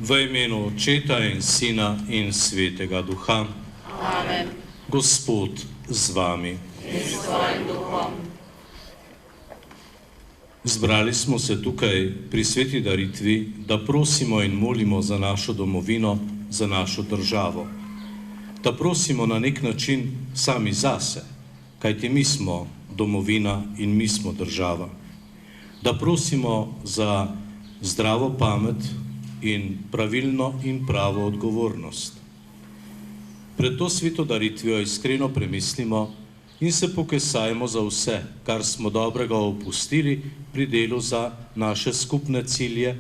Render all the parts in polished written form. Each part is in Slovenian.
V imenu Očeta in Sina in Svetega Duha. Amen. Gospod z vami. In s tvojim duhom. Zbrali smo se tukaj pri sveti daritvi, da prosimo in molimo za našo domovino, za našo državo. Da prosimo na nek način sami zase, kajti mi smo domovina in mi smo država. Da prosimo za zdravo pamet in pravilno in pravo odgovornost. Pred to sveto daritvijo iskreno premislimo in se pokesajmo za vse, kar smo dobrega opustili pri delu za naše skupne cilje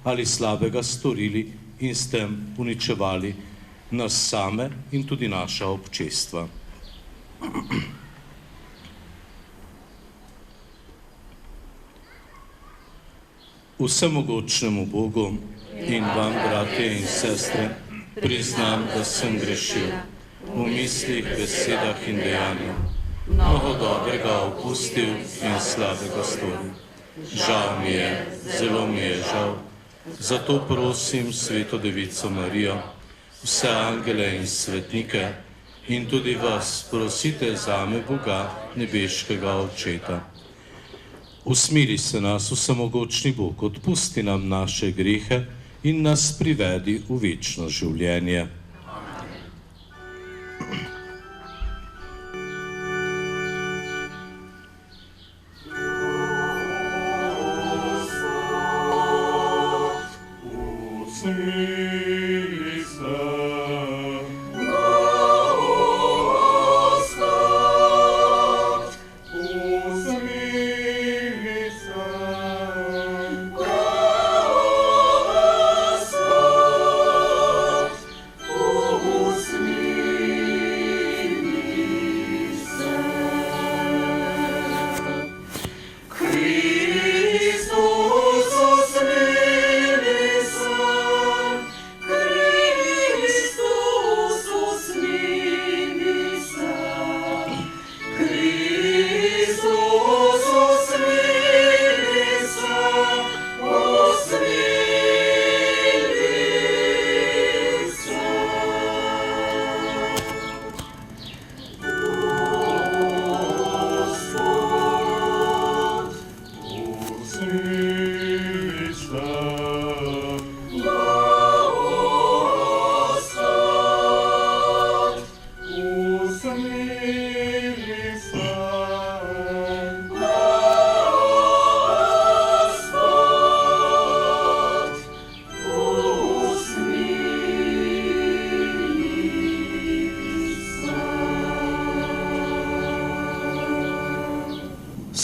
ali slabega storili in s tem uničevali nas same in tudi naša občestva. Vsemogočnemu Bogu in vam, bratje in sestre, priznam, da sem grešil v mislih, besedah in dejanju, mnogo dobrega opustil in slabega storil. Žal mi je, zelo mi je žal, zato prosim Sveto Devico Marijo, vse angele in svetnike in tudi vas prosite zame Boga, nebeškega Očeta. Usmili se nas, vsemogočni Bog, odpusti nam naše grehe in nas privedi v večno življenje.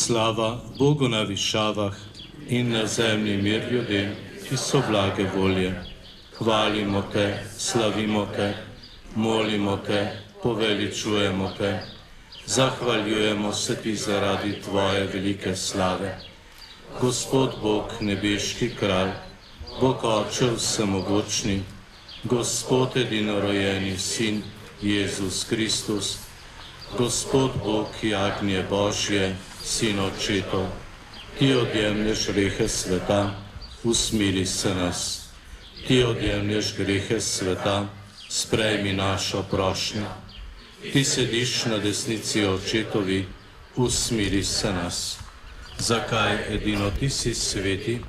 Slava Bogu na višavah in na zemlji mir ljudem, ki so blage volje. Hvalimo te, slavimo te, molimo te, poveličujemo te. Zahvaljujemo se ti zaradi tvoje velike slave. Gospod Bog, nebeški kralj, Bog Oče vsemogočni, Gospod edinorojenji Sin, Jezus Kristus, Gospod Bog, jagnje Božje, Sin Očetov, ti odjemlješ grehe sveta, usmili se nas. Ti odjemlješ grehe sveta, sprejmi našo prošnjo. Ti sediš na desnici Očetovi, usmili se nas. Zakaj edino ti si sveti?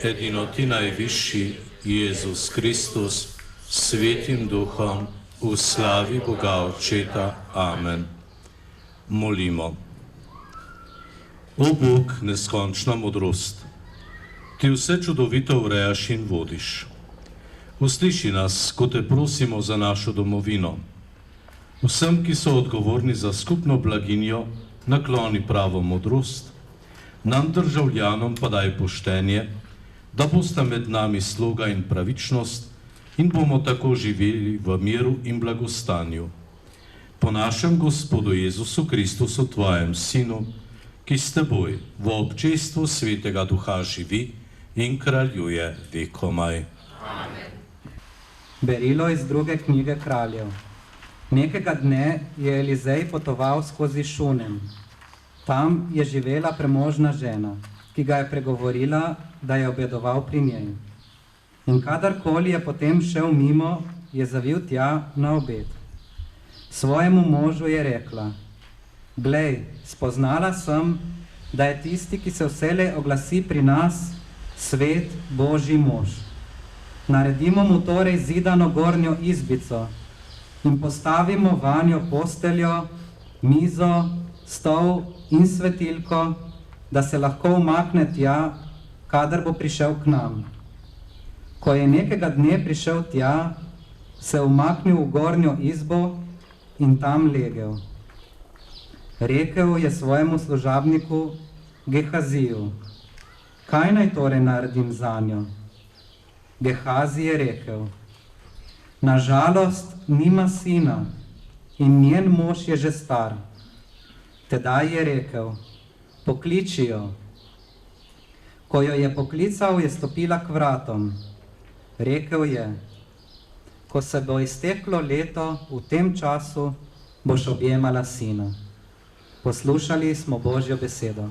Edino ti najvišji, Jezus Kristus, svetim duhom, v slavi Boga Očeta. Amen. Molimo. O Bog, neskončna modrost, ti vse čudovito urejaš in vodiš. Usliši nas, ko te prosimo za našo domovino. Vsem, ki so odgovorni za skupno blaginjo, nakloni pravo modrost, nam državljanom pa daj poštenje, da bosta med nami sloga in pravičnost in bomo tako živeli v miru in blagostanju. Po našem Gospodu Jezusu Kristusu, tvojem Sinu, ki s teboj v občestvu Svetega Duha živi in kraljuje vekomaj. Amen. Berilo iz 2. knjige Kraljev. Nekega dne je Elizej potoval skozi Šunem. Tam je živela premožna žena. ki ga je pregovorila, da je obedoval pri njej. In kadarkoli je potem šel mimo, je zavil tja na obed. Svojemu možu je rekla: glej, spoznala sem, da je tisti, ki se vselej oglasi pri nas, svet Božji mož. Naredimo mu torej zidano gornjo izbico in postavimo vanjo posteljo, mizo, stol in svetilko, da se lahko umakne tja, kadar bo prišel k nam. Ko je nekega dne prišel tja, se umaknil v gornjo izbo in tam legel. Rekel je svojemu služabniku Gehaziju: kaj naj torej naredim zanjo? Gehazi je rekel: na žalost nima sina in njen mož je že star. Tedaj je rekel: pokliči jo. Ko jo je poklical, je stopila k vratom. Rekel je: ko se bo izteklo leto, v tem času boš objemala sina. Poslušali smo Božjo besedo.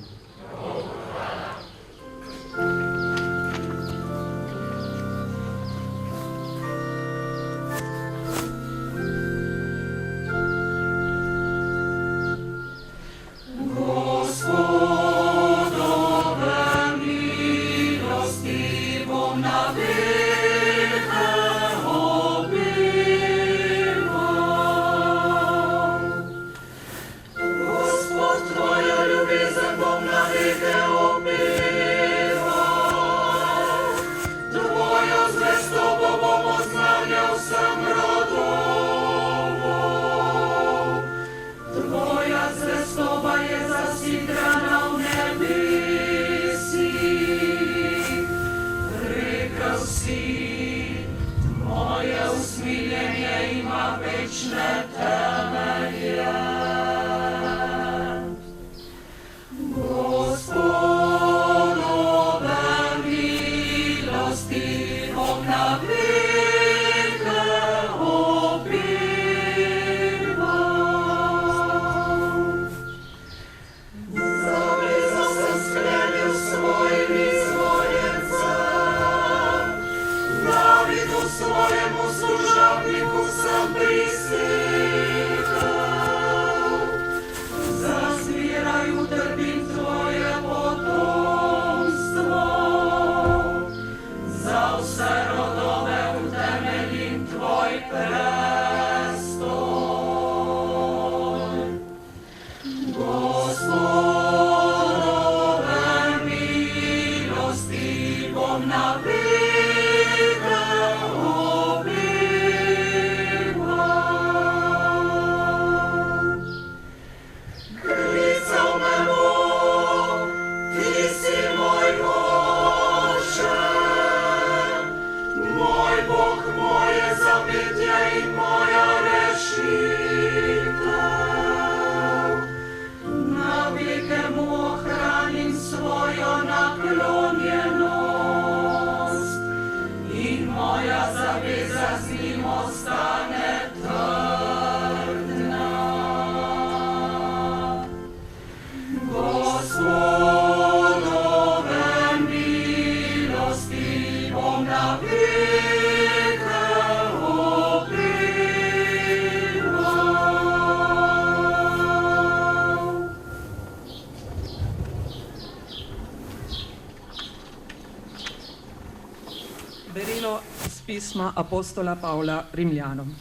Berilo iz pisma apostola Pavla Rimljanom.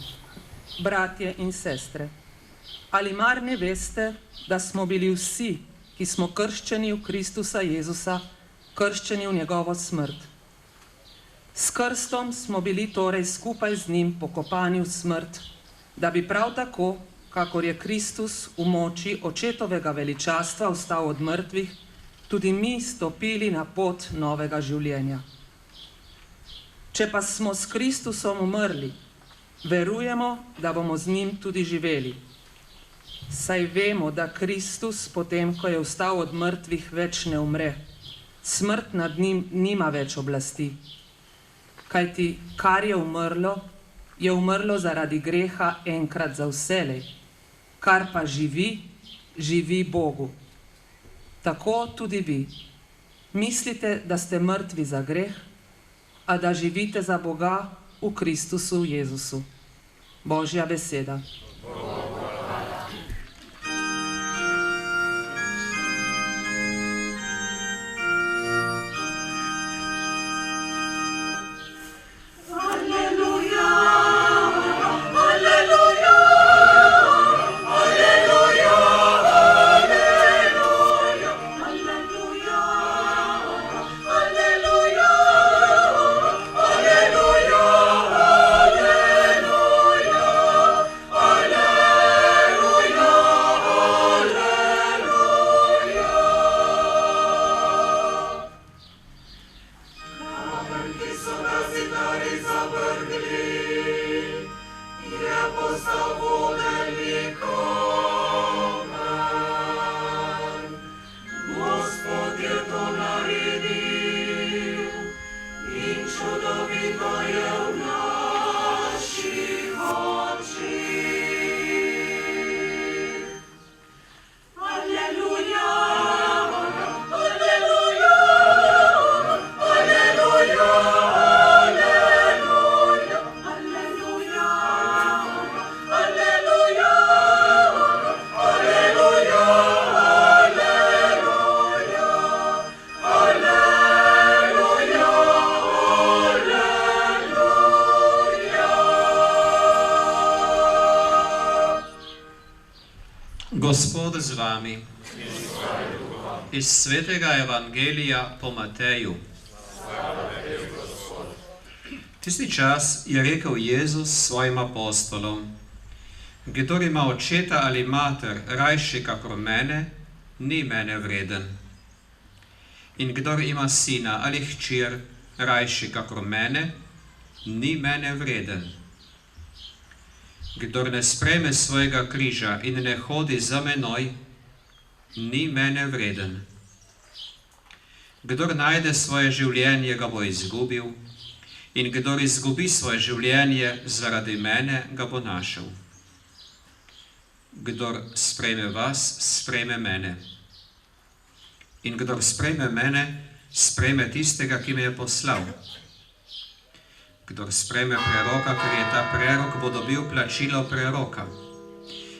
Bratje in sestre, ali mar ne veste, da smo bili vsi, ki smo krščeni v Kristusa Jezusa, krščeni v njegovo smrt? S krstom smo bili torej skupaj z njim pokopani v smrt, da bi prav tako, kakor je Kristus v moči očetovega veličastva vstal od mrtvih, tudi mi stopili na pot novega življenja. Če pa smo s Kristusom umrli, verujemo, da bomo z njim tudi živeli. Saj vemo, da Kristus, potem ko je vstal od mrtvih, več ne umre. Smrt nad njim nima več oblasti. Kajti, kar je umrlo zaradi greha enkrat za vselej. Kar pa živi, živi Bogu. Tako tudi vi. Mislite, da ste mrtvi za greh, a da živite za Boga v Kristusu Jezusu. Božja beseda. Gospod z vami. Iz svetega evangelija po Mateju. Tisti čas je rekel Jezus svojim apostolom: Kdor ima očeta ali mater rajši kakor mene, ni mene vreden. In kdor ima sina ali hčer rajši kakor mene, ni mene vreden. Kdor ne sprejme svojega križa in ne hodi za menoj, ni mene vreden. Kdor najde svoje življenje, ga bo izgubil, in kdor izgubi svoje življenje zaradi mene, ga bo našel. Kdor sprejme vas, sprejme mene. In kdor sprejme mene, sprejme tistega, ki me je poslal. Kdor sprejme preroka, ker je ta prerok, bo dobil plačilo preroka.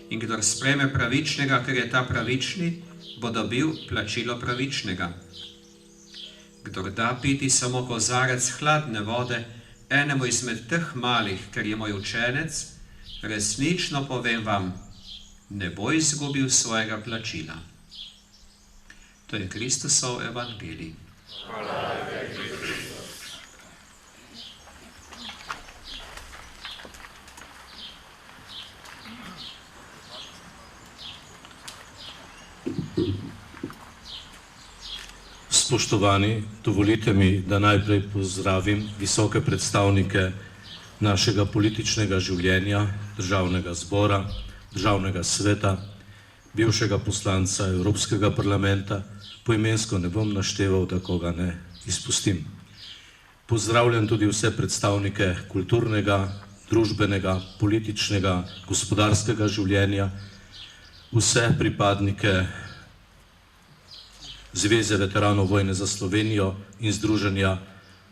In kdor sprejme pravičnega, ker je ta pravični, bo dobil plačilo pravičnega. Kdor da piti samo kozarec hladne vode enemu izmed teh malih, ker je moj učenec, resnično povem vam, ne bo izgubil svojega plačila. To je Kristusov evangelij. Spoštovani, dovolite mi, da najprej pozdravim visoke predstavnike našega političnega življenja, Državnega zbora, Državnega sveta, bivšega poslanca Evropskega parlamenta, poimensko ne bom našteval, da koga ne izpustim. Pozdravljam tudi vse predstavnike kulturnega, družbenega, političnega, gospodarskega življenja, vse pripadnike Zveze veteranov vojne za Slovenijo in Združenja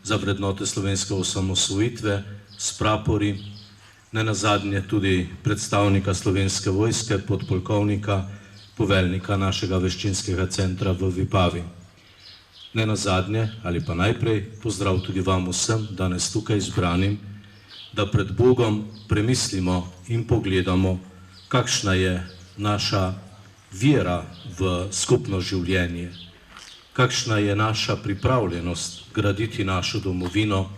za vrednote slovenske osamosvojitve s prapori, nenazadnje tudi predstavnika Slovenske vojske, podpolkovnika, poveljnika našega veščinskega centra v Vipavi. Nenazadnje, ali pa najprej, pozdrav tudi vam vsem, danes tukaj izbranim, da pred Bogom premislimo in pogledamo, kakšna je naša vera v skupno življenje, kakšna je naša pripravljenost graditi našo domovino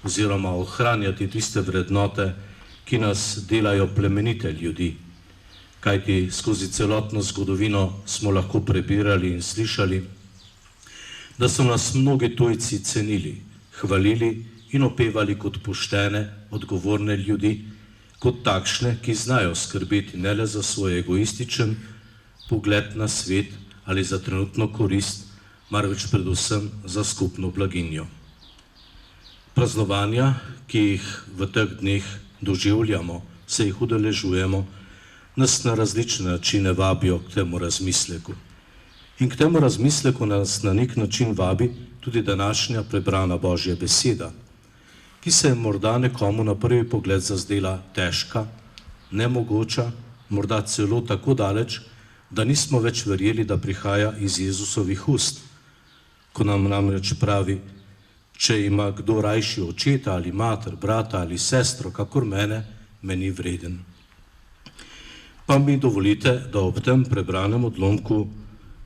oziroma ohranjati tiste vrednote, ki nas delajo plemenite ljudi. Kajti skozi celotno zgodovino smo lahko prebirali in slišali, da so nas mnogi tujci cenili, hvalili in opevali kot poštene, odgovorne ljudi, kot takšne, ki znajo skrbeti ne le za svoj egoističen pogled na svet ali za trenutno korist, marveč predvsem za skupno blaginjo. Praznovanja, ki jih v teh dneh doživljamo, se jih udeležujemo, nas na različne načine vabijo k temu razmisleku. In k temu razmisleku nas na nek način vabi tudi današnja prebrana Božja beseda, ki se je morda nekomu na prvi pogled zazdela težka, nemogoča, morda celo tako daleč, da nismo več verjeli, da prihaja iz Jezusovih ust, ko nam namreč pravi: če ima kdo rajši očeta ali mater, brata ali sestro, kakor mene, me ni vreden. Pa mi dovolite, da ob tem prebranem odlomku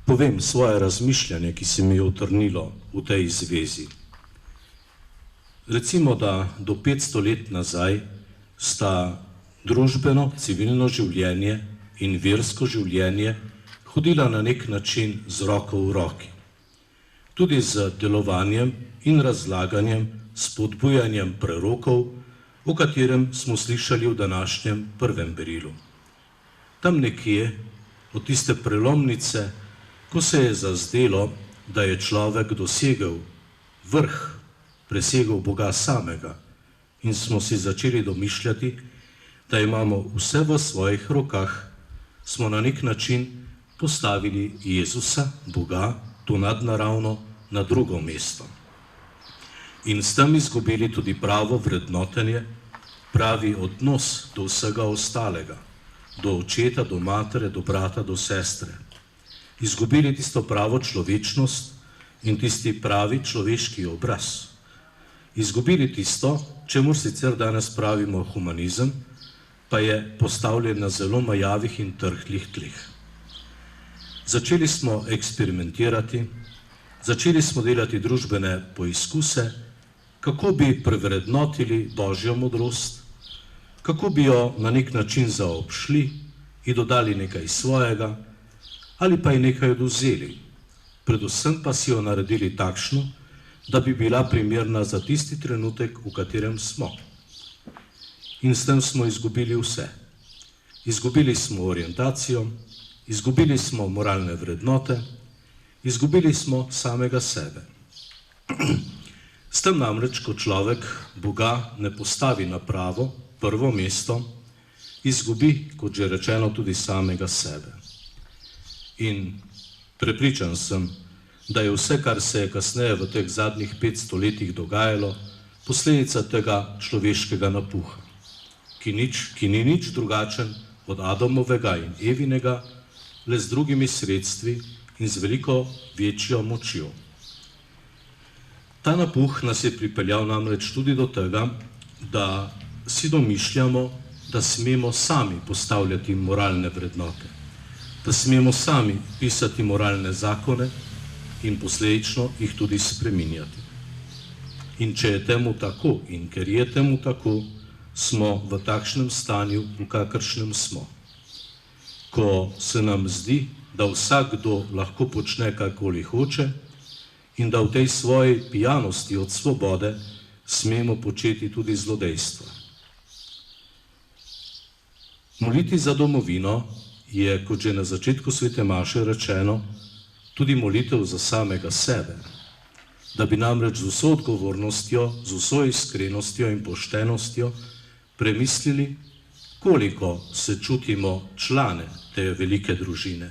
povem svoje razmišljanje, ki se mi je utrnilo v tej zvezi. Recimo, da do 500 let nazaj sta družbeno, civilno življenje in versko življenje hodila na nek način z roko v roki. Tudi z delovanjem in razlaganjem, spodbujanjem prerokov, o katerem smo slišali v današnjem prvem berilu. Tam nekje, od tiste prelomnice, ko se je zazdelo, da je človek dosegel vrh, presegel Boga samega, in smo si začeli domišljati, da imamo vse v svojih rokah, smo na nek način postavili Jezusa, Boga, to nadnaravno, na drugo mesto. In s tem izgubili tudi pravo vrednotenje, pravi odnos do vsega ostalega, do očeta, do matere, do brata, do sestre. Izgubili tisto pravo človečnost in tisti pravi človeški obraz. Izgubili tisto, čemur sicer danes pravimo humanizem, pa je postavljen na zelo majavih in trhlih tleh. Začeli smo eksperimentirati, začeli smo delati družbene poizkuse, kako bi prevrednotili Božjo modrost, kako bi jo na nek način zaobšli in dodali nekaj svojega, ali pa ji nekaj odvzeli, predvsem pa si jo naredili takšno, da bi bila primerna za tisti trenutek, v katerem smo. In s tem smo izgubili vse. Izgubili smo orientacijo, izgubili smo moralne vrednote, izgubili smo samega sebe. S tem namreč, ko človek Boga ne postavi na prvo mesto, izgubi, kot že rečeno, tudi samega sebe. In prepričan sem, da je vse, kar se je kasneje v teh zadnjih 500 letih dogajalo, posledica tega človeškega napuha, ki ni nič drugačen od Adamovega in Evinega, le z drugimi sredstvi in z veliko večjo močjo. Ta napuh nas je pripeljal namreč tudi do tega, da si domišljamo, da smemo sami postavljati moralne vrednote, da smemo sami pisati moralne zakone in posledično jih tudi spreminjati. In če je temu tako in ker je temu tako, smo v takšnem stanju, v kakršnem smo. Ko se nam zdi, da vsakdo lahko počne, karkoli hoče, in da v tej svoji pijanosti od svobode smemo početi tudi zlodejstva. Moliti za domovino je, kot že na začetku svete maše rečeno, tudi molitev za samega sebe, da bi namreč z vso odgovornostjo, z vso iskrenostjo in poštenostjo premislili, koliko se čutimo člane te velike družine,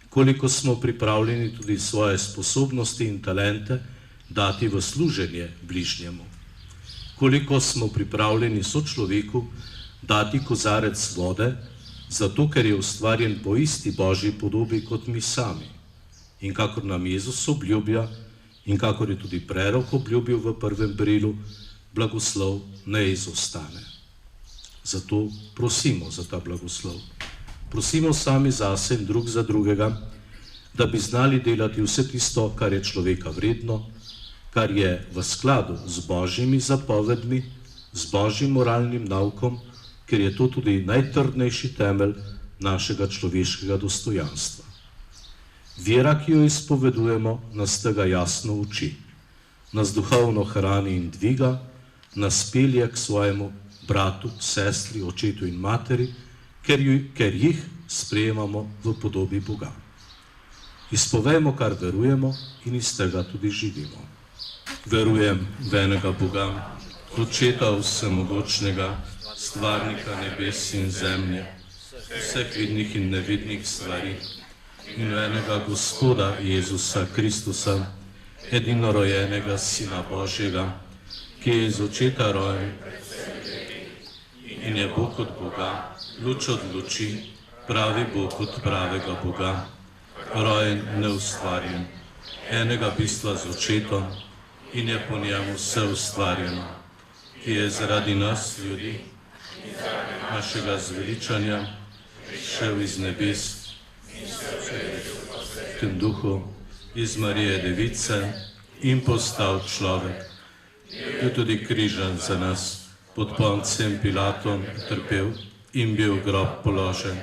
koliko smo pripravljeni tudi svoje sposobnosti in talente dati v služenje bližnjemu, koliko smo pripravljeni sočloveku dati kozarec vode, zato ker je ustvarjen po isti Božji podobi kot mi sami. In kakor nam Jezus obljublja in kakor je tudi prerok obljubil v prvem berilu, blagoslov ne izostane. Zato prosimo za ta blagoslov. Prosimo sami zase in drug za drugega, da bi znali delati vse tisto, kar je človeka vredno, kar je v skladu z Božjimi zapovedmi, z Božjim moralnim naukom, ker je to tudi najtrdnejši temelj našega človeškega dostojanstva. Vera, ki jo izpovedujemo, nas tega jasno uči, nas duhovno hrani in dviga, nas pelje k svojemu bratu, sestri, očetu in materi, ker jih sprejemamo v podobi Boga. Izpovejmo, kar verujemo, in iz tega tudi živimo. Verujem v enega Boga, Očeta vsemogočnega, stvarnika nebes in zemlje, vseh vidnih in nevidnih stvari, in enega Gospoda Jezusa Kristusa, edinorojenega Sina Božjega, ki je iz očeta rojen in je Bog od Boga, luč od luči, pravi Bog od pravega Boga, rojen, neustvarjen, enega bistva z očetom in je po njemu vse ustvarjeno, ki je zaradi nas, ljudi, našega zveličanja, šel iz nebes, v tem duhu, iz Marije Device in postal človek. Je tudi križan za nas, pod Poncem Pilatom trpel in bil v grob položen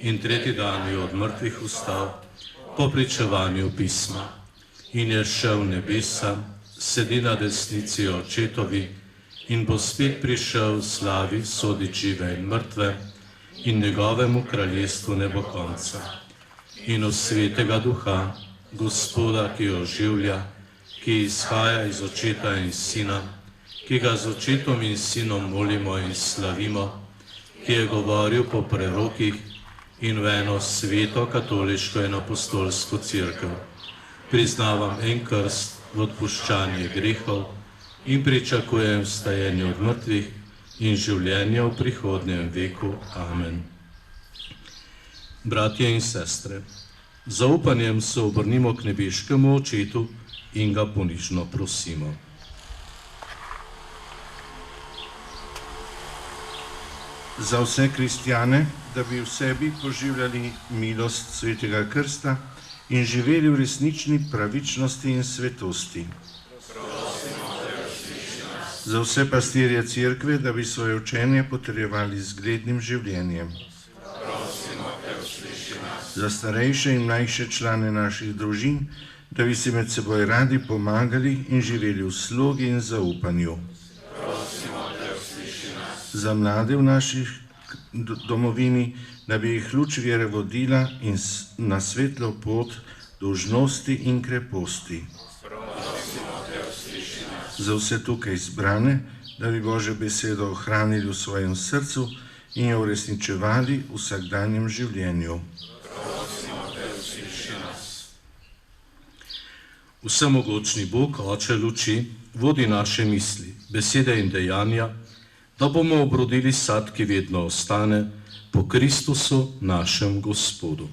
in tretji dan je od mrtvih vstal po pričevanju pisma in je šel v nebesa, sedi na desnici očetovi in bo spet prišel v slavi sodit žive in mrtve in njegovemu kraljestvu ne bo konca. In v svetega duha, Gospoda, ki oživlja, ki izhaja iz očeta in sina, ki ga z očetom in sinom molimo in slavimo, ki je govoril po prerokih in v eno sveto katoliško in apostolsko cerkev. Priznavam en krst v odpuščanje grehov in pričakujem vstajenje od mrtvih in življenje v prihodnjem veku. Amen. Bratje in sestre, z zaupanjem se obrnimo k nebeškemu očetu in ga ponižno prosimo. Za vse kristjane, da bi v sebi poživljali milost svetega krsta in živeli v resnični pravičnosti in svetosti. Za vse pastirje cerkve, da bi svoje učenje potrjevali z zglednim življenjem. Za starejše in mlajše člane naših družin, da bi si med seboj radi pomagali in živeli v slogi in zaupanju. Za mlade v naših domovini, da bi jih luč vere vodila in na svetlo pot dolžnosti in kreposti. Za vse tukaj zbrane, da bi Božjo besedo ohranili v svojem srcu in jo uresničevali v vsakdanjem življenju. Vsemogočni Bog, Oče luči, vodi naše misli, besede in dejanja, da bomo obrodili sad, ki vedno ostane, po Kristusu, našem Gospodu.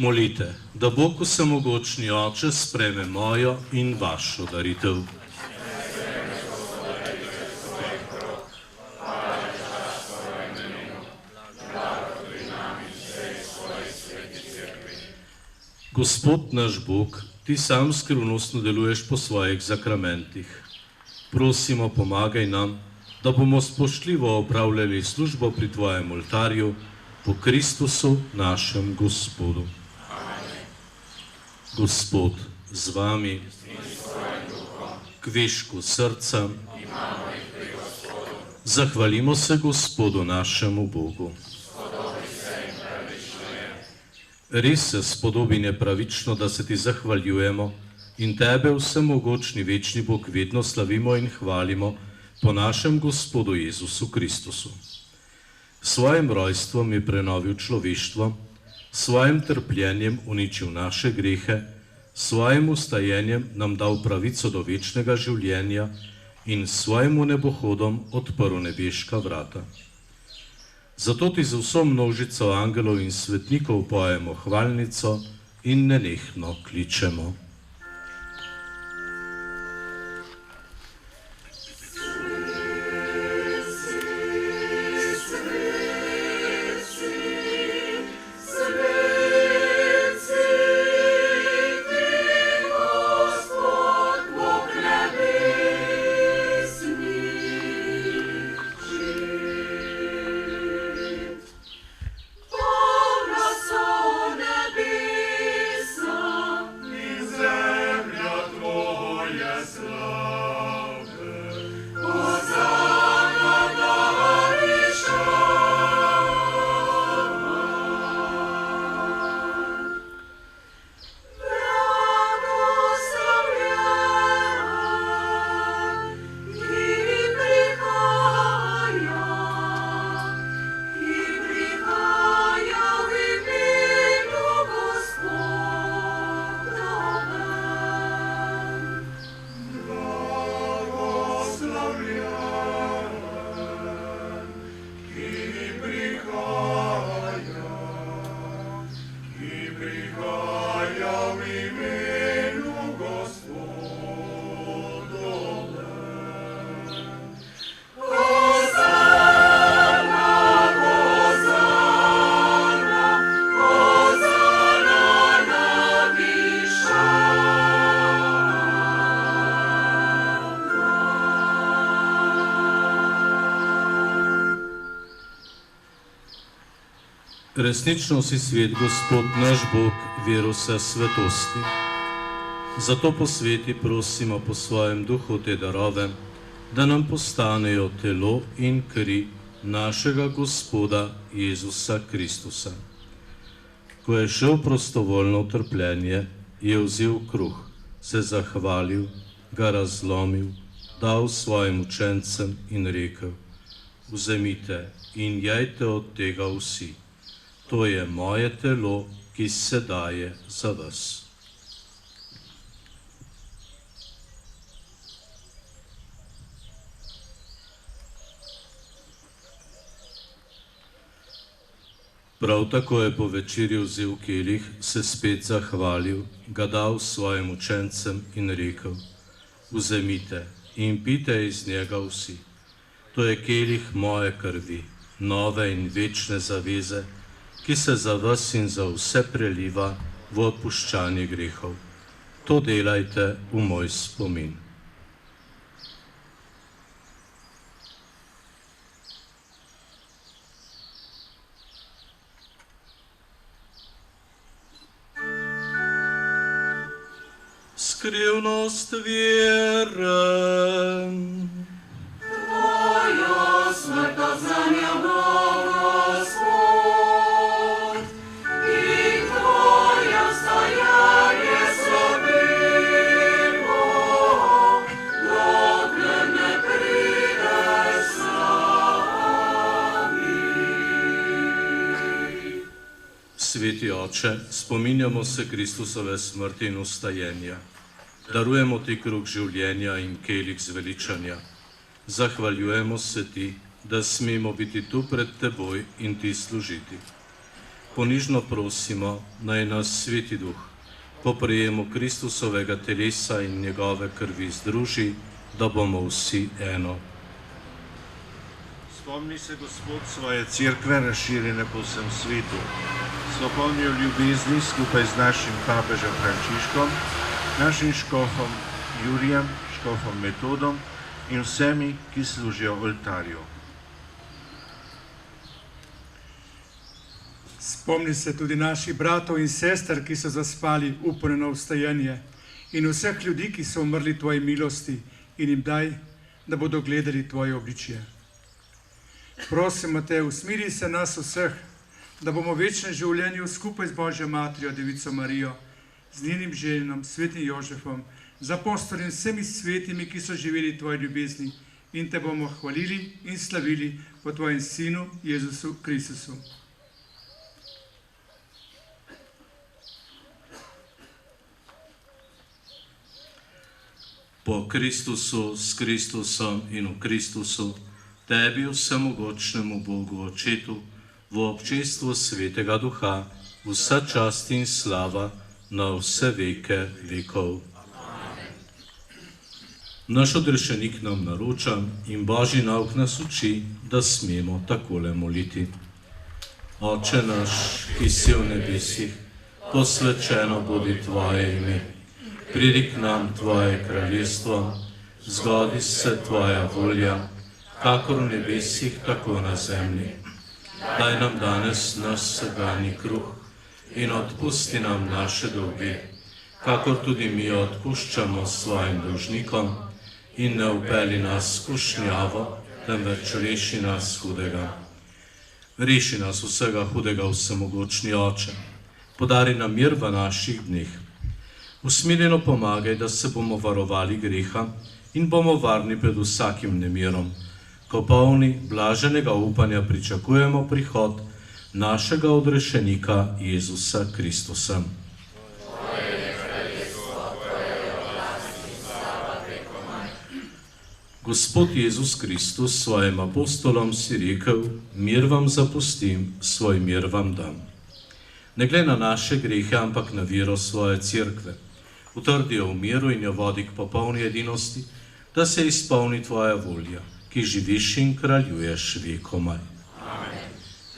Molite, da Bog vsemogočni Oče sprejme mojo in vašo daritev. Gospod naš Bog, ti sam skrivnostno deluješ po svojih zakramentih. Prosimo, pomagaj nam, da bomo spoštljivo opravljali službo pri Tvojem oltarju po Kristusu našem Gospodu. Gospod z vami, kvišku srca, zahvalimo se Gospodu našemu Bogu. Res se spodobi nepravično, da se ti zahvaljujemo in tebe, vsemogočni večni Bog, vedno slavimo in hvalimo po našem Gospodu Jezusu Kristusu. Svojim rojstvom je prenovil človeštvo, svojim trpljenjem uničil naše grehe, svojim ustajenjem nam dal pravico do večnega življenja in svojim nebohodom odprl nebeška vrata. Zato ti z vso množico angelov in svetnikov pojemo hvalnico in nenehno kličemo. Resnično si svet, Gospod naš Bog, veru vse svetosti. Zato po sveti prosimo po svojem duhu te darove, da nam postanejo telo in kri našega Gospoda Jezusa Kristusa. Ko je šel prostovoljno v trpljenje, je vzel kruh, se zahvalil, ga razlomil, dal svojim učencem in rekel: vzemite in jejte od tega vsi. To je moje telo, ki se daje za vas. Prav tako je po večerji vzel kelih, se spet zahvalil, ga dal svojim učencem in rekel: vzemite in pite iz njega vsi. To je kelih moje krvi, nove in večne zaveze, ki se za vas in za vse preliva v odpuščanje grehov. To delajte v moj spomin. Skrivnost vere. Tvojo smrto zanjamo, Gospod, in Tvoje vstajanje slavimo, dokler ne prideš sami. Sveti Oče, spominjamo se Kristusove smrti in vstajenja. Darujemo ti kruh življenja in kelih zveličanja. Zahvaljujemo se ti, da smemo biti tu pred teboj in ti služiti. Ponižno prosimo, naj nas Sveti Duh po prejemu Kristusovega telesa in njegove krvi združi, da bomo vsi eno. Spomni se, Gospod, svoje cerkve razširjene po vsem svetu. Spomni o ljubezni skupaj z našim papežem Frančiškom, našim škofom Jurijem, škofom Metodom in vsemi, ki služijo oltarju. Spomni se tudi naših bratov in sester, ki so zaspali upanje na vstajanje, in vseh ljudi, ki so umrli tvoji milosti, in jim daj, da bodo gledali tvoje obličje. Prosimo te, usmiri se nas vseh, da bomo v večnem življenju skupaj z Božjo Materjo, Devico Marijo, z njenim ženom, svetim Jožefom, z apostoli in vsemi svetimi, ki so živeli tvoje ljubezni, in te bomo hvalili in slavili po tvojem Sinu, Jezusu Kristusu. Po Kristusu, s Kristusom in v Kristusu, tebi vsemogočnemu Bogu Očetu, v občestvu Svetega Duha, vsa čast in slava na vse veke vekov. Naš odrešenik nam naroča in Božji nauk nas uči, da smemo takole moliti. Oče naš, ki si v nebesih, posvečeno bodi tvoje ime. Pridi k nam tvoje kraljestvo, zgodi se tvoja volja, kakor v nebesih, tako na zemlji. Daj nam danes naš vsakdanji kruh in odpusti nam naše dolge, kakor tudi mi odpuščamo svojim dolžnikom, in ne vpelji nas v skušnjavo, temveč reši nas hudega. Reši nas vsega hudega, vsemogočni Oče, podari nam mir v naših dneh. Usmiljeno pomagaj, da se bomo varovali greha in bomo varni pred vsakim nemirom, ko polni blaženega upanja pričakujemo prihod našega odrešenika Jezusa Kristusa. Gospod Jezus Kristus svojim apostolom si rekel, mir vam zapustim, svoj mir vam dam. Ne glej na naše grehe, ampak na vero svoje cerkve. Utrdi jo v miru in jo vodi k popolni edinosti, da se izpolni tvoja volja, ki živiš in kraljuješ vekomaj. Amen.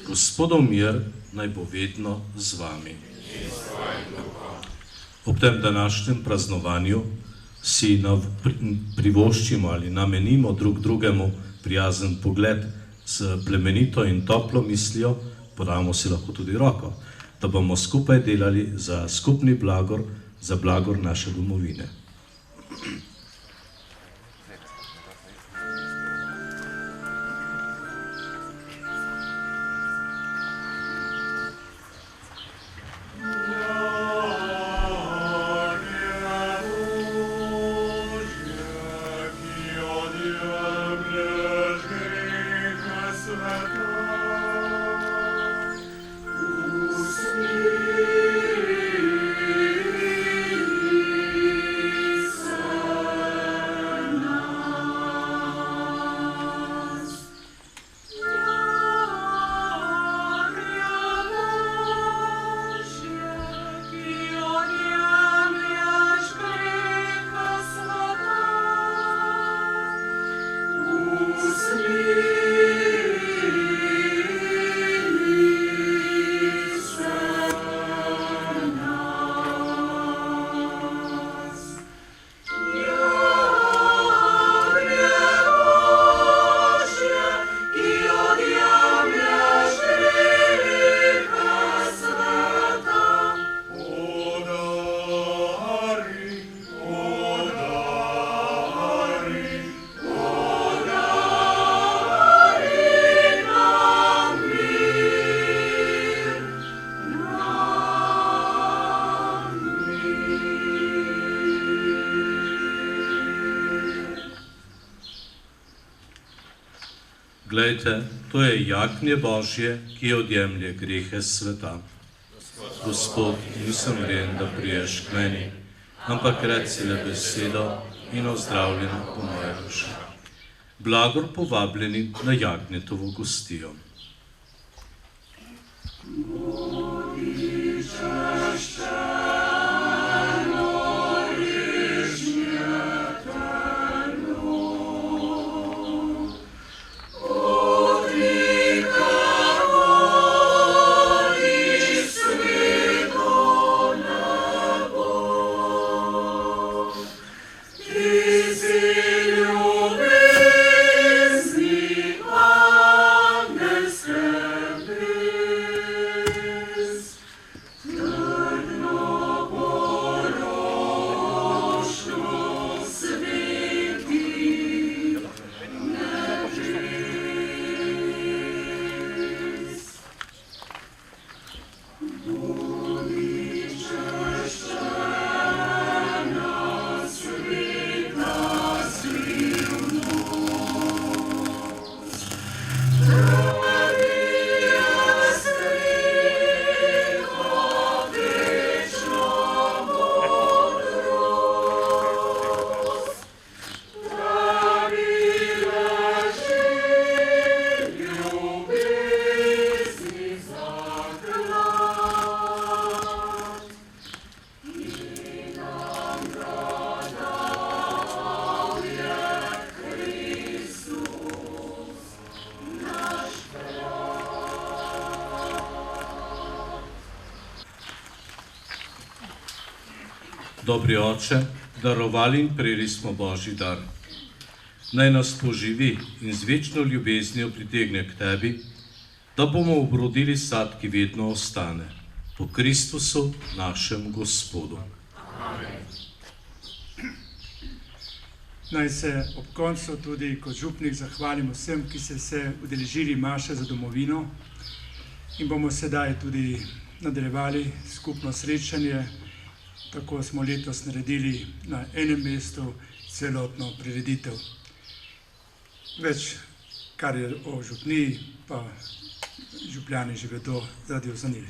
Gospodov mir naj bo vedno z vami. Ob tem današnjem praznovanju si privoščimo ali namenimo drug drugemu prijazen pogled s plemenito in toplo mislijo, podamo si lahko tudi roko, da bomo skupaj delali za skupni blagor, za blagor naše domovine. Glejte, to je jagnje Božje, ki odjemlje grehe sveta. Gospod, nisem vreden, da priješ k meni, ampak reci le besedo in ozdravljeno po moje duše. Blagor povabljeni na jagnjetovo gostijo. Ti si ljubi Dobri Oče, darovali in prejeli smo Božji dar. Naj nas poživi in z večno ljubeznijo pritegne k Tebi, da bomo obrodili sad, ki vedno ostane. Po Kristusu, našem Gospodu. Naj se ob koncu tudi kot župnik zahvalim vsem, ki ste se udeležili maše za domovino, in bomo sedaj tudi nadaljevali skupno srečanje. Tako smo letos naredili na enem mestu celotno prireditev. Več, kar je o župniji, pa župljani že vedo, radi ozanili.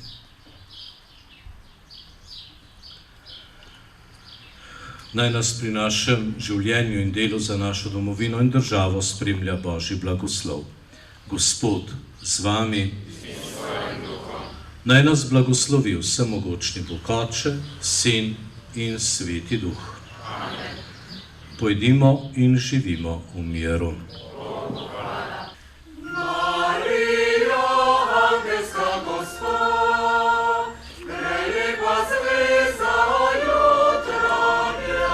Naj nas pri našem življenju in delu za našo domovino in državo spremlja Božji blagoslov. Gospod z vami. Naj nas blagoslovi vsemogočni Bog Oče, Sin in Sveti Duh. Pojdimo in živimo v miru. Marija, angelska gospa, prelepa zvezda jutranja,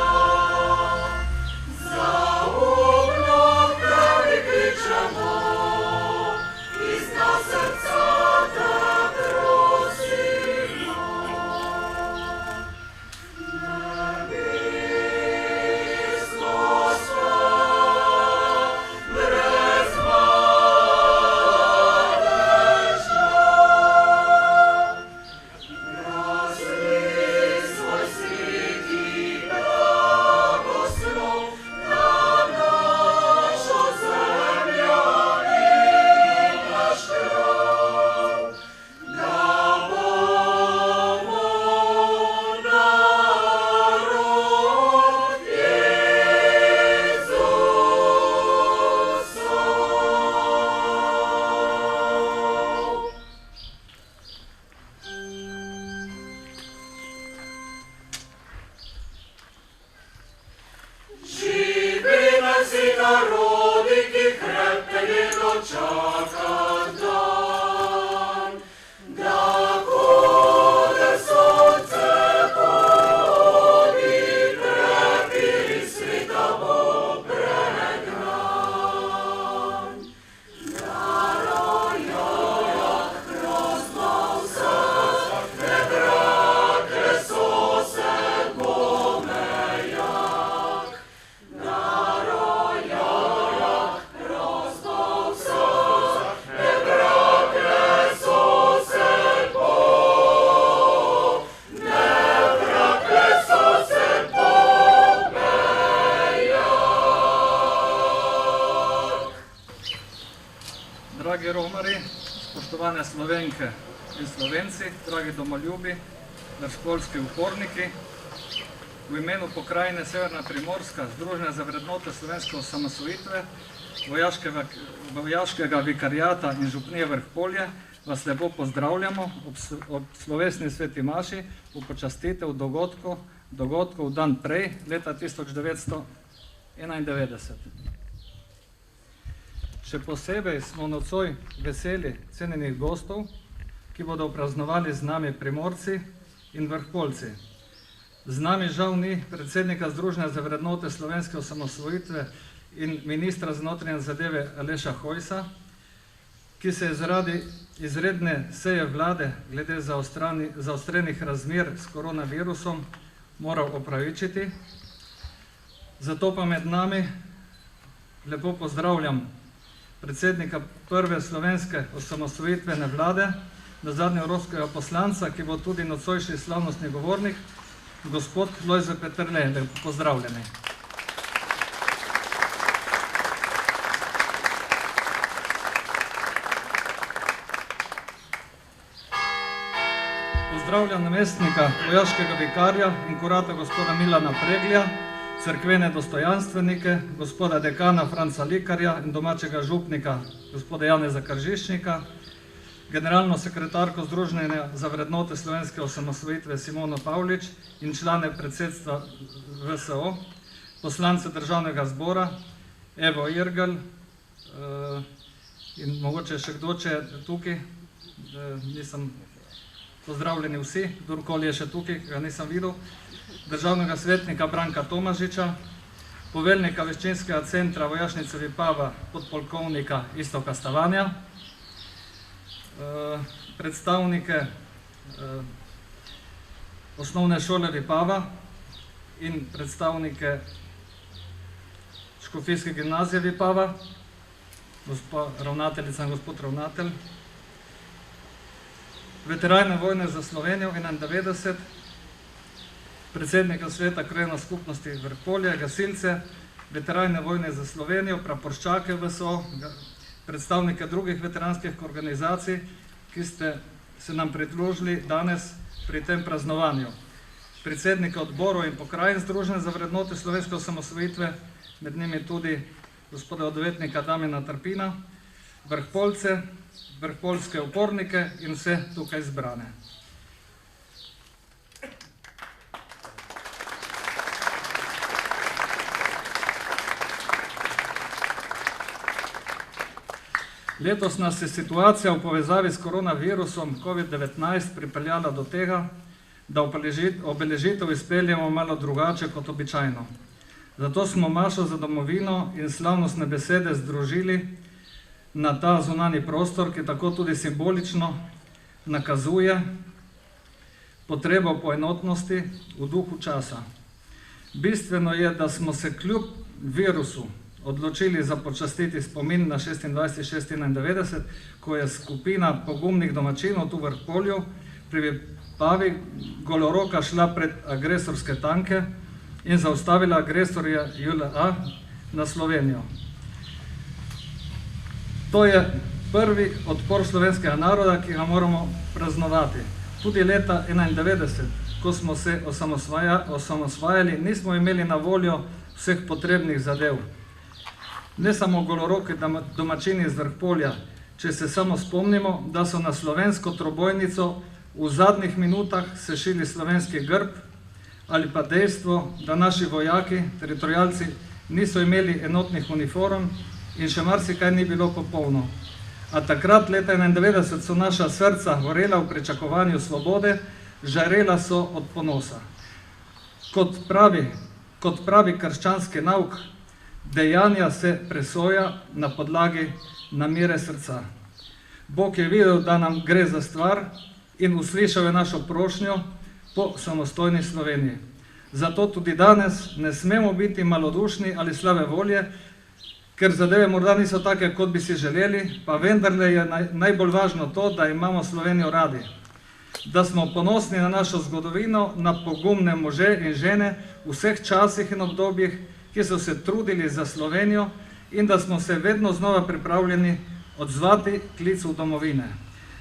za obnov tebi kličemo, iz nas srca te prosimo. Dragi romarji, spoštovane Slovenke in Slovenci, dragi domoljubi, državljanski uporniki, v imenu pokrajine Severna Primorska, Združenja za vrednote slovenske osamosvojitve, vojaškega vikarijata in župnije Vrhpolje, vas lepo pozdravljamo ob slovesni sveti maši v počastitev dogodkov dan prej, leta 1991. Še posebej smo nocoj veseli cenjenih gostov, ki bodo praznovali z nami Primorci in Vrhpoljci. Z nami žal ni predsednika Združenja za vrednote slovenske osamosvojitve in ministra za notranje zadeve Aleša Hojsa, ki se je zaradi izredne seje vlade glede zaostrenih razmer s koronavirusom moral opravičiti. Zato pa med nami lepo pozdravljam predsednika prve slovenske osamosvojitvene vlade, nazadnje evropskega poslanca, ki bo tudi nocojšnji slavnostni govornik, gospod Lojze Peterle. Lepo pozdravljeni. Pozdravljam namestnika vojaškega vikarja in kurata gospoda Milana Preglja, cerkvene dostojanstvenike, gospoda dekana Franca Likarja in domačega župnika gospoda Janeza Kržišnika, generalno sekretarko Združenja za vrednote slovenske osamosvojitve Simono Pavlič in člane predsedstva VSO, poslance državnega zbora Evo Irgl in mogoče še kdo, če je tukaj, nisem pozdravljeni vsi, kdorkoli je še tukaj, ga nisem videl. državnega svetnika Branka Tomažiča, poveljnika veščinskega centra vojašnice Vipava podpolkovnika Iztoka Stavanja, predstavnike osnovne šole Vipava in predstavnike Škofijske gimnazije Vipava, gospa ravnateljica in gospod ravnatelj, veterane vojne za Slovenijo 91, predsednika sveta krajevne skupnosti Vrhpolje, gasilce, veterane vojne za Slovenijo, praporščake VSO, predstavnike drugih veteranskih organizacij, ki ste se nam pridružili danes pri tem praznovanju. Predsednika odborov in pokrajin Združenja za vrednote slovenske osamosvojitve, med njimi tudi gospoda odvetnika Damjana Trpina, Vrhpoljce, vrhpoljske upornike in vse tukaj zbrane. Letos nas je situacija v povezavi s koronavirusom COVID-19 pripeljala do tega, da obeležitev izpeljemo malo drugače kot običajno. Zato smo Mašo za domovino in slavnostne besede združili na ta zunanji prostor, ki tako tudi simbolično nakazuje potrebo po enotnosti v duhu časa. Bistveno je, da smo se kljub virusu odločili započastiti spomin na 26.6.91, ko je skupina pogumnih domačinov tu v Vrhpolju pri Vipavi goloroka šla pred agresorske tanke in zaustavila agresorja JLA na Slovenijo. To je prvi odpor slovenskega naroda, ki ga moramo praznovati. Tudi leta 1991, ko smo se osamosvajali, nismo imeli na voljo vseh potrebnih zadev. Ne samo goloroki domačini iz Vrhpolja, če se samo spomnimo, da so na slovensko trobojnico v zadnjih minutah sešili slovenski grb, ali pa dejstvo, da naši vojaki, teritorialci, niso imeli enotnih uniform in še marsikaj ni bilo popolno. A takrat, leta 1991, so naša srca gorela v pričakovanju svobode, žarela so od ponosa. Kot pravi krščanski nauk, dejanja se presoja na podlagi namere srca. Bog je videl, da nam gre za stvar in uslišal je našo prošnjo po samostojni Sloveniji. Zato tudi danes ne smemo biti malodušni ali slabe volje, ker zadeve morda niso take, kot bi si želeli, pa vendarle je najbolj važno to, da imamo Slovenijo radi. Da smo ponosni na našo zgodovino, na pogumne može in žene v vseh časih in obdobjih, ki so se trudili za Slovenijo in da smo se vedno znova pripravljeni odzvati klicu domovine.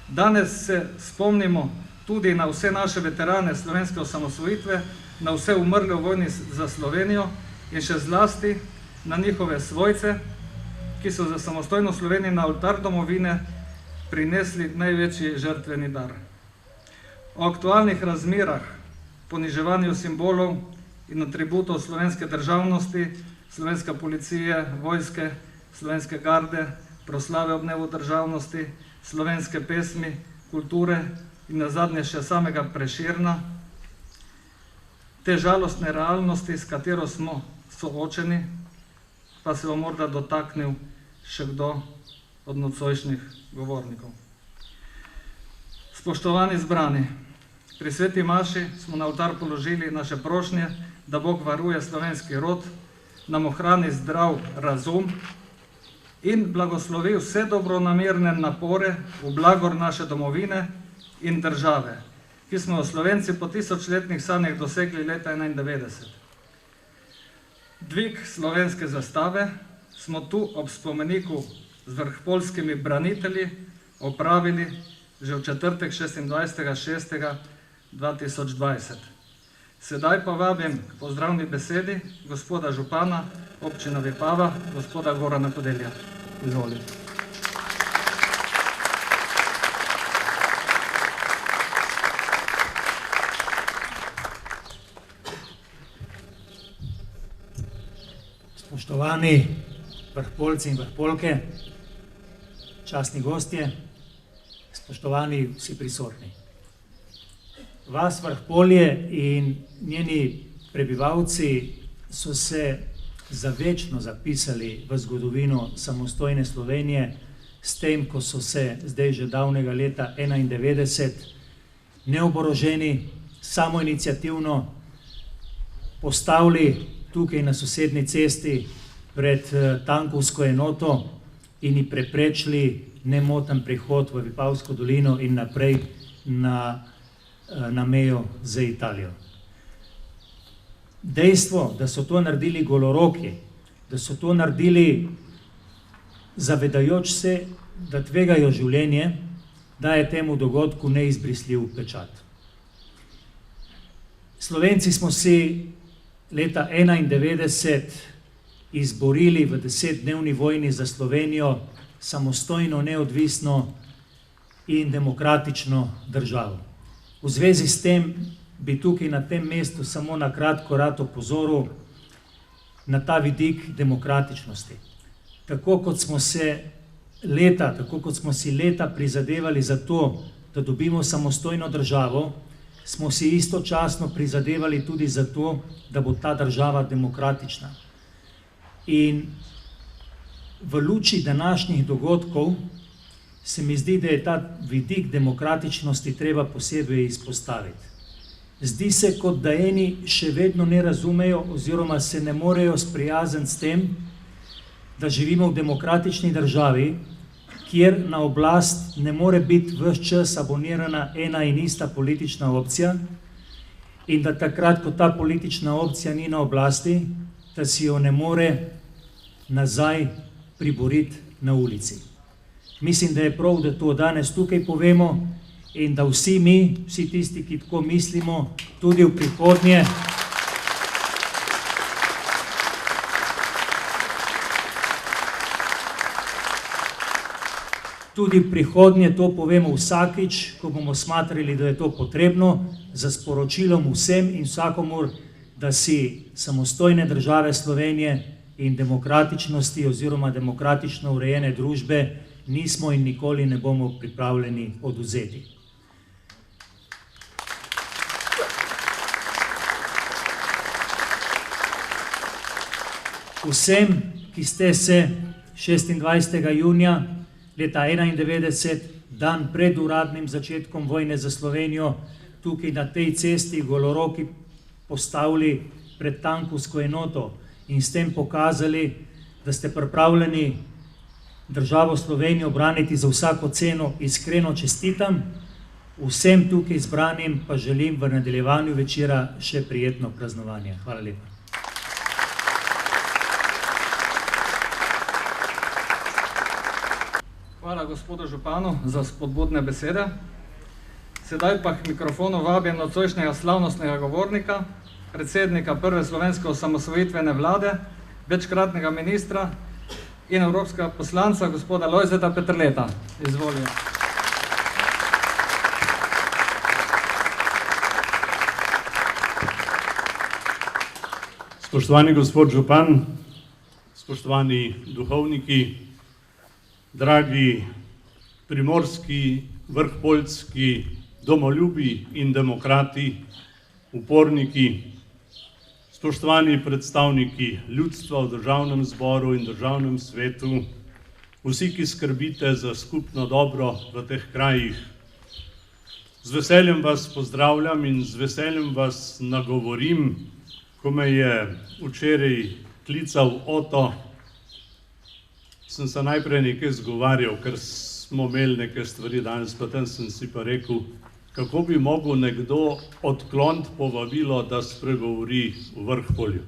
Danes se spomnimo tudi na vse naše veterane slovenske osamosvojitve, na vse umrle v vojni za Slovenijo in še zlasti na njihove svojce, ki so za samostojno Slovenijo na oltar domovine prinesli največji žrtveni dar. O aktualnih razmerah, poniževanju simbolov in atributov slovenske državnosti, slovenske policije, vojske, slovenske garde, proslave ob dnevu državnosti, slovenske pesmi, kulture in nazadnje še samega Prešerna, te žalostne realnosti, s katero smo soočeni, pa se bo morda dotaknil še kdo od nocojšnjih govornikov. Spoštovani zbrani, pri sveti maši smo na oltar položili naše prošnje, da Bog varuje slovenski rod, nam ohrani zdrav razum in blagoslovi vse dobronamerne napore v blagor naše domovine in države, ki smo jo Slovenci po tisočletnih sanjah dosegli leta 1991. Dvig slovenske zastave smo tu ob spomeniku z vrhpoljskimi branitelji opravili že v četrtek 26.6.2020. Sedaj pa vabim k pozdravni besedi gospoda župana občina Vipava, gospoda Gorana Kodelja. Izvolite. Spoštovani Vrhpoljci in Vrhpoljke, častni gostje, spoštovani vsi prisotni. Vas Vrhpolje in njeni prebivalci so se zavečno zapisali v zgodovino samostojne Slovenije, s tem, ko so se zdaj že davnega leta 1991 neoboroženi, samoiniciativno postavili tukaj na sosednji cesti pred tankovsko enoto in ji preprečili nemoten prehod v Vipavsko dolino in naprej na mejo z Italijo. Dejstvo, da so to naredili goloroki, da so to naredili zavedajoč se, da tvegajo življenje, daje temu dogodku neizbrisljiv pečat. Slovenci smo si leta 1991 izborili v 10-dnevni vojni za Slovenijo samostojno, neodvisno in demokratično državo. V zvezi s tem bi tukaj na tem mestu samo na kratko rad opozoril na ta vidik demokratičnosti. Tako kot smo si leta prizadevali za to, da dobimo samostojno državo, smo si istočasno prizadevali tudi za to, da bo ta država demokratična. In v luči današnjih dogodkov se mi zdi, da je ta vidik demokratičnosti treba posebej izpostaviti. Zdi se, kot da eni še vedno ne razumejo oziroma se ne morejo sprijazniti s tem, da živimo v demokratični državi, kjer na oblast ne more biti ves čas abonirana ena in ista politična opcija in da takrat, ko ta politična opcija ni na oblasti, da si jo ne more nazaj priboriti na ulici. Mislim, da je prav, da to danes tukaj povemo in da vsi mi, vsi tisti, ki tako mislimo, tudi v prihodnje to povemo vsakič, ko bomo smatrali, da je to potrebno, za sporočilom vsem in vsakomur, da si samostojne države Slovenije in demokratičnosti oziroma demokratično urejene družbe nismo in nikoli ne bomo pripravljeni odvzeti. Vsem, ki ste se 26. junija leta 1991, dan pred uradnim začetkom vojne za Slovenijo, tukaj na tej cesti goloroki postavili pred tankovsko enoto in s tem pokazali, da ste pripravljeni državo Slovenijo braniti za vsako ceno, iskreno čestitam. Vsem tukaj zbranim pa želim v nadaljevanju večera še prijetno praznovanje. Hvala lepa. Hvala gospodu županu za spodbudne besede. Sedaj pa k mikrofonu vabim nocojšnjega slavnostnega govornika, predsednika prve slovenske osamosvojitvene vlade, večkratnega ministra in evropskega poslanca, gospoda Lojzeta Peterleta. Izvolite. Spoštovani gospod župan, spoštovani duhovniki, dragi primorski, vrhpoljski, domoljubi in demokrati, uporniki, spoštovani predstavniki ljudstva v državnem zboru in državnem svetu, vsi, ki skrbite za skupno dobro v teh krajih. Z veseljem vas pozdravljam in z veseljem vas nagovorim, ko me je včeraj klical Oto, sem se najprej nekaj zgovarjal, ker smo imeli neke stvari danes, potem sem si pa rekel, kako bi mogel nekdo odkloniti povabilo, da spregovori v Vrhpolju.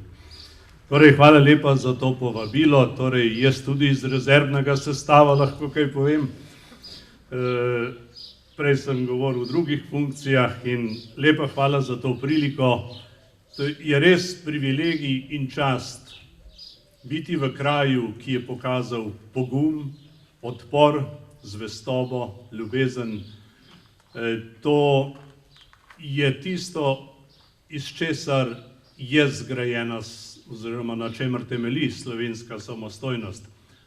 Torej, hvala lepa za to povabilo, torej jaz tudi iz rezervnega sestava lahko kaj povem. Prej sem govoril v drugih funkcijah in lepa hvala za to priliko. To je res privilegij in čast biti v kraju, ki je pokazal pogum, odpor, zvestobo, ljubezen. To je tisto, iz česar je zgrajena oziroma na čemer temelji slovenska samostojnost.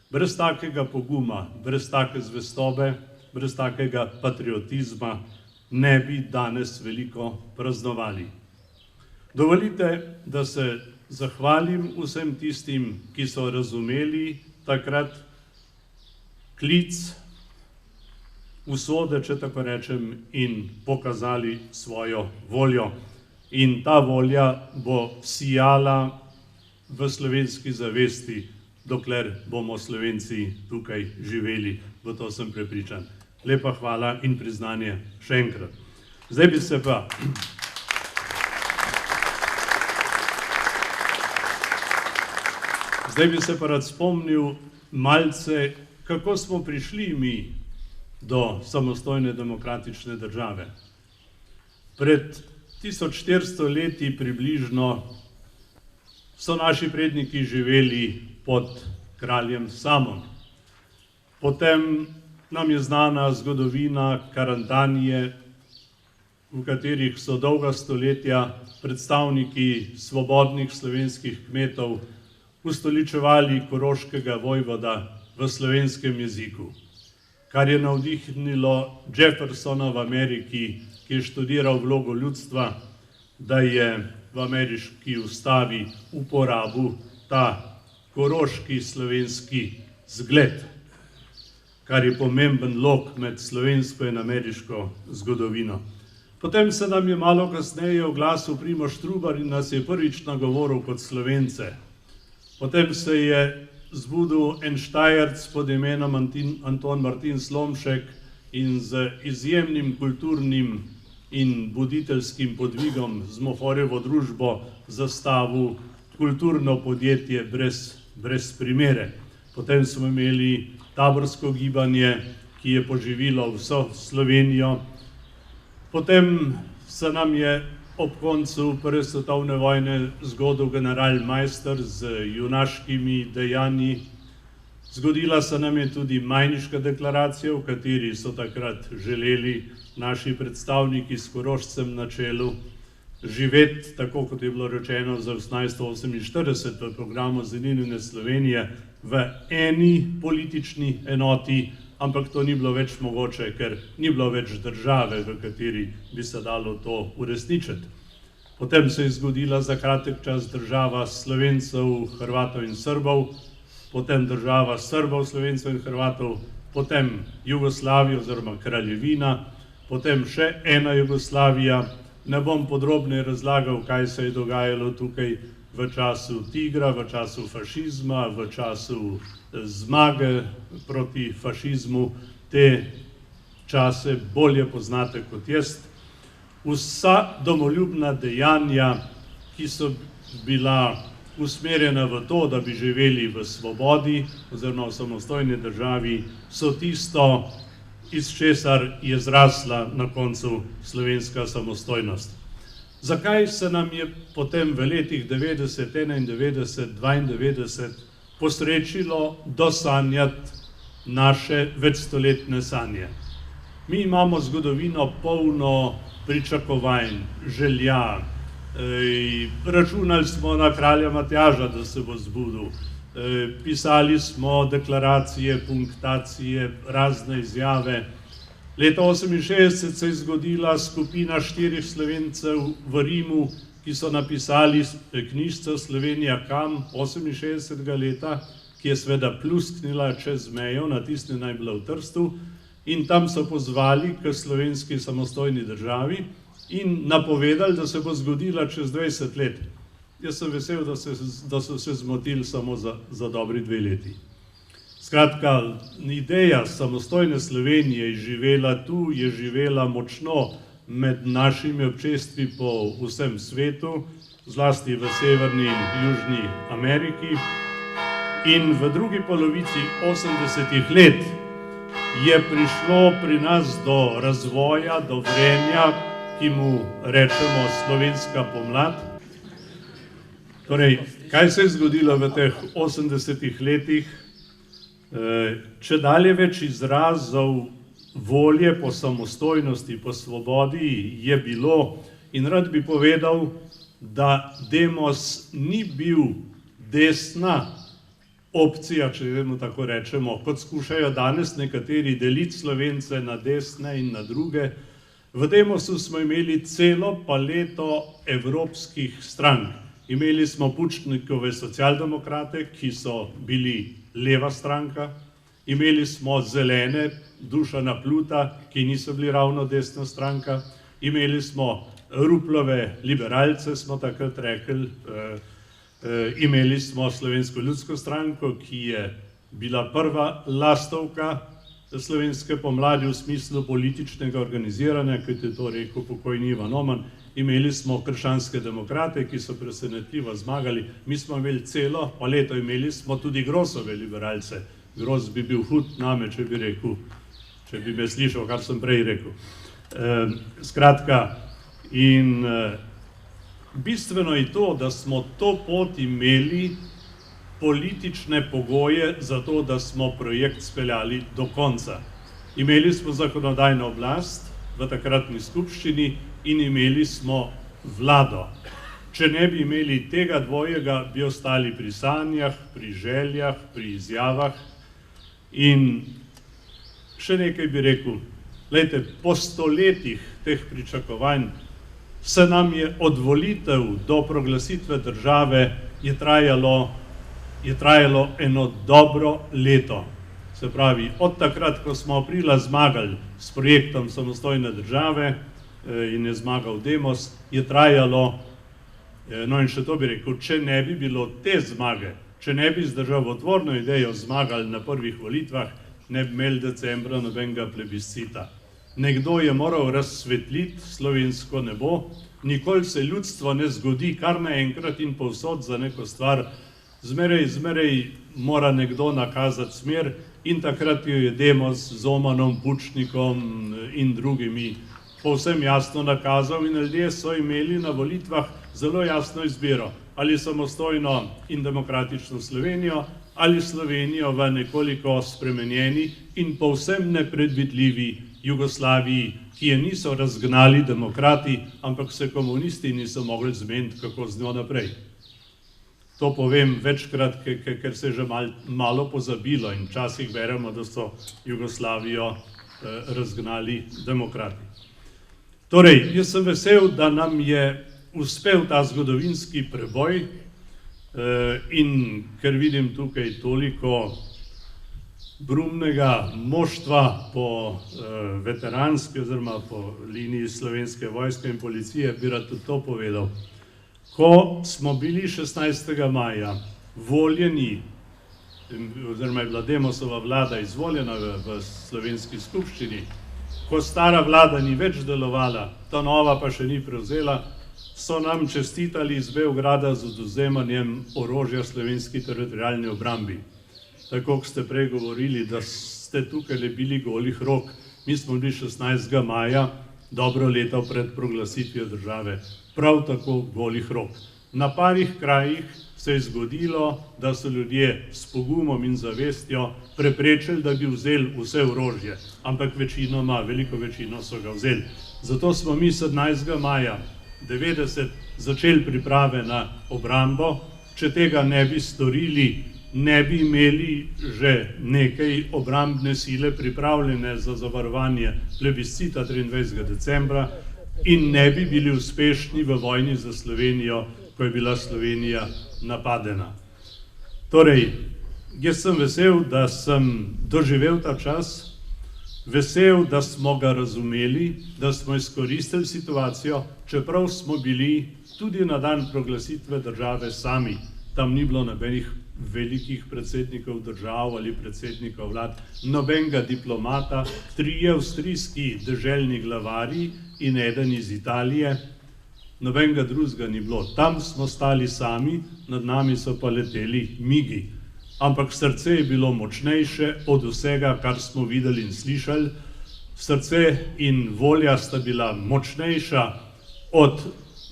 Brez takega poguma, brez take zvestobe, brez takega patriotizma ne bi danes veliko praznovali. Dovolite, da se zahvalim vsem tistim, ki so razumeli takrat klic usode, če tako rečem, in pokazali svojo voljo. In ta volja bo sijala v slovenski zavesti, dokler bomo Slovenci tukaj živeli. V to sem prepričan. Lepa hvala in priznanje še enkrat. Zdaj bi se pa rad spomnil malce, kako smo prišli mi do samostojne demokratične države. Pred 1400 leti približno so naši predniki živeli pod kraljem Samom. Potem nam je znana zgodovina Karantanije, v katerih so dolga stoletja predstavniki svobodnih slovenskih kmetov ustoličevali koroškega vojvoda v slovenskem jeziku, kar je navdihnilo Jeffersona v Ameriki, ki je študiral vlogo ljudstva, da je v ameriški ustavi uporabil ta koroški slovenski zgled, kar je pomemben lok med slovensko in ameriško zgodovino. Potem se nam je malo kasneje oglasil Primož Trubar in nas je prvič nagovoril kot Slovence. Potem se je zbudil en Štajerc pod imenom Anton Martin Slomšek in z izjemnim kulturnim in buditeljskim podvigom z Moforjevo družbo zastavil kulturno podjetje brez primere. Potem smo imeli taborsko gibanje, ki je poživilo vso Slovenijo. Potem se nam je ob koncu Prve svetovne vojne zgodil general Meister z junaškimi dejanji. Zgodila se nam je tudi Majniška deklaracija, v kateri so takrat želeli naši predstavniki s Korošcem na čelu živeti, tako kot je bilo rečeno za 1848 v programu Zedinjene Slovenije, v eni politični enoti, ampak to ni bilo več mogoče, ker ni bilo več države, v kateri bi se dalo to uresničiti. Potem se je zgodila za kratek čas država Slovencev, Hrvatov in Srbov, potem država Srbov, Slovencev in Hrvatov, potem Jugoslavija oziroma kraljevina, potem še ena Jugoslavija. Ne bom podrobneje razlagal, kaj se je dogajalo tukaj v času Tigra, v času fašizma, v času zmage proti fašizmu. Te čase bolje poznate kot jaz. Vsa domoljubna dejanja, ki so bila usmerjena v to, da bi živeli v svobodi oziroma v samostojni državi, so tisto, iz česar je zrasla na koncu slovenska samostojnost. Zakaj se nam je potem v letih 90, 91, 92 posrečilo dosanjati naše večstoletne sanje? Mi imamo zgodovino polno pričakovanj, želja. Računali smo na kralja Matjaža, da se bo zbudil. Pisali smo deklaracije, punktacije, razne izjave. Leta 1968 se je zgodila skupina 4 Slovencev v Rimu, ki so napisali knjižico Slovenija kam 68. leta, ki je seveda plusknila čez mejo, natisnjena je bila v Trstu, in tam so pozvali k slovenski samostojni državi in napovedali, da se bo zgodila čez 20 let. Jaz sem vesel, da so se zmotili samo za dobri 2 leti. Skratka, ideja samostojne Slovenije je živela tu, je živela močno med našimi občestvi po vsem svetu, zlasti v Severni in Južni Ameriki. In v drugi polovici 80-ih let je prišlo pri nas do razvoja, do vrenja, ki mu rečemo slovenska pomlad. Torej, kaj se je zgodilo v teh 80-ih letih? Če dalje več izrazov volje po samostojnosti, po svobodi je bilo, in rad bi povedal, da Demos ni bil desna opcija, če tako rečemo, kot skušajo danes nekateri deliti Slovence na desne in na druge. V Demosu smo imeli celo paleto evropskih strank. Imeli smo Pučnikove socialdemokrate, ki so bili leva stranka, imeli smo zelene Dušana Pluta, ki niso bili ravno desna stranka, imeli smo Ruplove liberalce, smo takrat rekli, imeli smo Slovensko ljudsko stranko, ki je bila prva lastovka slovenske pomladi v smislu političnega organiziranja, kot je to rekel pokojni Ivan Oman. Imeli smo krščanske demokrate, ki so presenetljivo zmagali. Mi smo imeli celo paleto, imeli smo tudi Grosove liberalce. Gros bi bil hud name, če bi rekel, če bi me slišal, kar sem prej rekel. Skratka, in bistveno je to, da smo to pot imeli politične pogoje za to, da smo projekt speljali do konca. Imeli smo zakonodajno oblast v takratni skupščini in imeli smo vlado. Če ne bi imeli tega dvojega, bi ostali pri sanjah, pri željah, pri izjavah. In še nekaj bi rekel, glejte, po stoletjih teh pričakovanj se nam je od volitev do proglasitve države je trajalo eno dobro leto. Se pravi, od takrat, ko smo aprila zmagali s projektom samostojne države in je zmagal Demos, je trajalo, no in še to bi rekel, če ne bi bilo te zmage, če ne bi z državotvorno idejo zmagali na prvih volitvah, ne bi imeli decembra nobenega plebiscita. Nekdo je moral razsvetliti slovensko nebo, nikoli se ljudstvo ne zgodi kar naenkrat in povsod za neko stvar. Zmeraj mora nekdo nakazati smer in takrat jo je Demos z Omanom, Pučnikom in drugimi povsem jasno nakazal in ljudje so imeli na volitvah zelo jasno izbiro, ali samostojno in demokratično Slovenijo, ali Slovenijo v nekoliko spremenjeni in povsem nepredvidljivi Jugoslaviji, ki je niso razgnali demokrati, ampak se komunisti niso mogli zmeniti, kako z njo naprej. To povem večkrat, ker se je že malo pozabilo in včasih beremo, da so Jugoslavijo razgnali demokrati. Torej, jaz sem vesel, da nam je uspel ta zgodovinski preboj in ker vidim tukaj toliko brumnega moštva po veteranski oziroma po liniji Slovenske vojske in policije, bi rad tudi to povedal. Ko smo bili 16. maja voljeni, oziroma je bila Demosova vlada izvoljena v slovenski skupščini, ko stara vlada ni več delovala, ta nova pa še ni prevzela, so nam čestitali iz Beograda z odvzemanjem orožja slovenski teritorialni obrambi. Tako, kot ste prej govorili, da ste tukaj le bili golih rok, mi smo bili 16. maja, dobro leto pred proglasitvijo države, prav tako golih rok. Na parih krajih se je zgodilo, da so ljudje s pogumom in zavestjo preprečili, da bi vzeli vse orožje, ampak veliko večino so ga vzeli. Zato smo mi 17. maja 90 začeli priprave na obrambo. Če tega ne bi storili, ne bi imeli že nekaj obrambne sile pripravljene za zavarovanje plebiscita 23. decembra in ne bi bili uspešni v vojni za Slovenijo, ko je bila Slovenija napadena. Torej, jaz sem vesel, da sem doživel ta čas, vesel, da smo ga razumeli, da smo izkoristili situacijo, čeprav smo bili tudi na dan proglasitve države sami. Tam ni bilo nobenih velikih predsednikov držav ali predsednikov vlad, nobenega diplomata, 3 avstrijski deželni glavari in eden iz Italije, nobenega drugega ni bilo. Tam smo stali sami, nad nami so pa leteli migi. Ampak srce je bilo močnejše od vsega, kar smo videli in slišali. Srce in volja sta bila močnejša od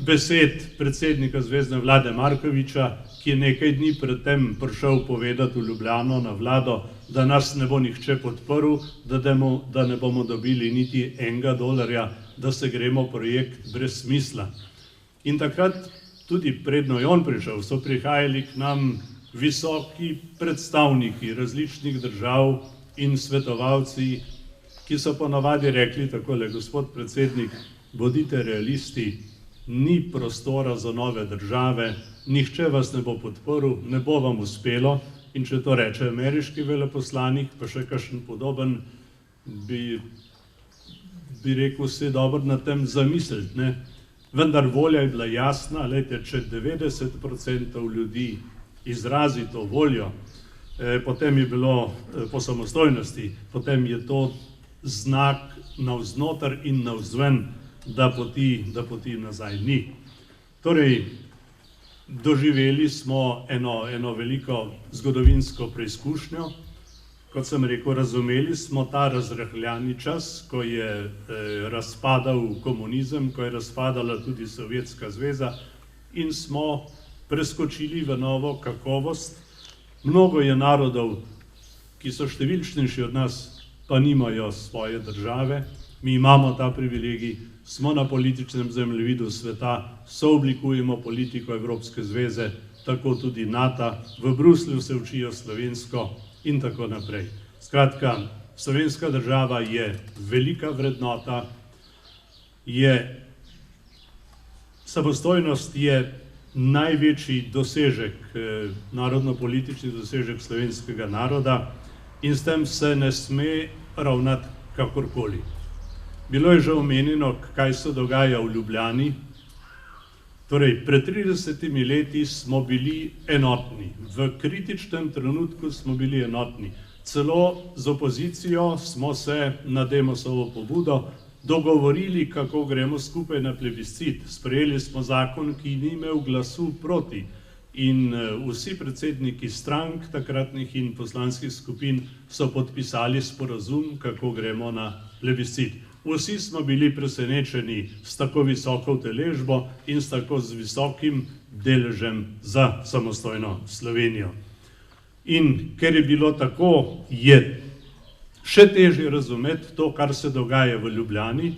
besed predsednika Zvezne vlade Markovića, ki je nekaj dni predtem prišel povedati v Ljubljano na vlado, da nas ne bo nihče podprl, da ne bomo dobili niti $1, da se gremo projekt brez smisla. In takrat, tudi predno je on prišel, so prihajali k nam visoki predstavniki različnih držav in svetovalci, ki so ponavadi rekli takole: gospod predsednik, bodite realisti, ni prostora za nove države, nihče vas ne bo podporil, ne bo vam uspelo. In če to reče ameriški veleposlanik, pa še kakšen podoben, bi rekel, se je dobro na tem zamisliti, ne? Vendar volja je bila jasna. Glejte, če 90% ljudi izrazi to voljo, potem je bilo po samostojnosti, potem je to znak navznoter in navzven, da poti nazaj ni. Torej, doživeli smo eno veliko zgodovinsko preizkušnjo. Kot sem rekel, razumeli smo ta razrahljani čas, ko je razpadal komunizem, ko je razpadala tudi Sovjetska zveza in smo preskočili v novo kakovost. Mnogo je narodov, ki so številčnejši od nas, pa nimajo svoje države. Mi imamo ta privilegij, smo na političnem zemljevidu sveta, sooblikujemo politiko Evropske zveze, tako tudi NATO, v Bruslju se učijo slovensko in tako naprej. Skratka, slovenska država je velika vrednota, samostojnost je največji dosežek, narodno-politični dosežek slovenskega naroda in s tem se ne sme ravnati kakorkoli. Bilo je že omenjeno, kaj se dogaja v Ljubljani. Torej, pred 30 leti smo bili enotni, v kritičnem trenutku smo bili enotni. Celo z opozicijo smo se na Demosovo pobudo dogovorili, kako gremo skupaj na plebiscit. Sprejeli smo zakon, ki ni imel glasu proti, in vsi predsedniki strank takratnih in poslanskih skupin so podpisali sporazum, kako gremo na plebiscit. Vsi smo bili presenečeni s tako visoko udeležbo in s tako z visokim deležem za samostojno Slovenijo. In ker je bilo tako, je še težje razumeti to, kar se dogaja v Ljubljani.